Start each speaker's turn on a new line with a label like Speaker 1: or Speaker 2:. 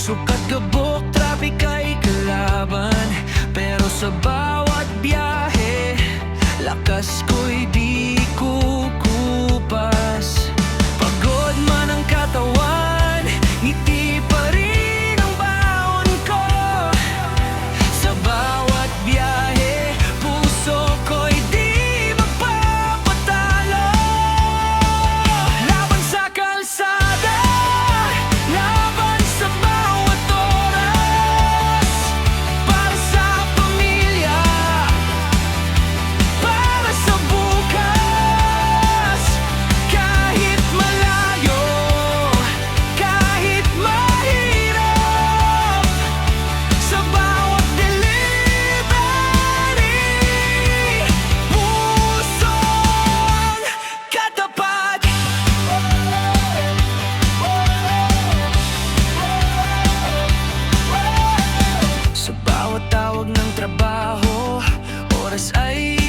Speaker 1: Usok at gabok, traffic ay kalaban, pero sa bawat biyahe, lakas ko'y di kukupas. Pagod man ang katawan, ngiti pa rin ang baon ko. Sa bawat biyahe, puso ko'y di magpapatalo. Laban sa kalsada, laban sa bawat oras, para sa pamilya, para sa bukas. Kahit malayo, kahit mahirap, sa bawat delivery, pusong katapat. Sa bawat tawag ng trabaho, oras ay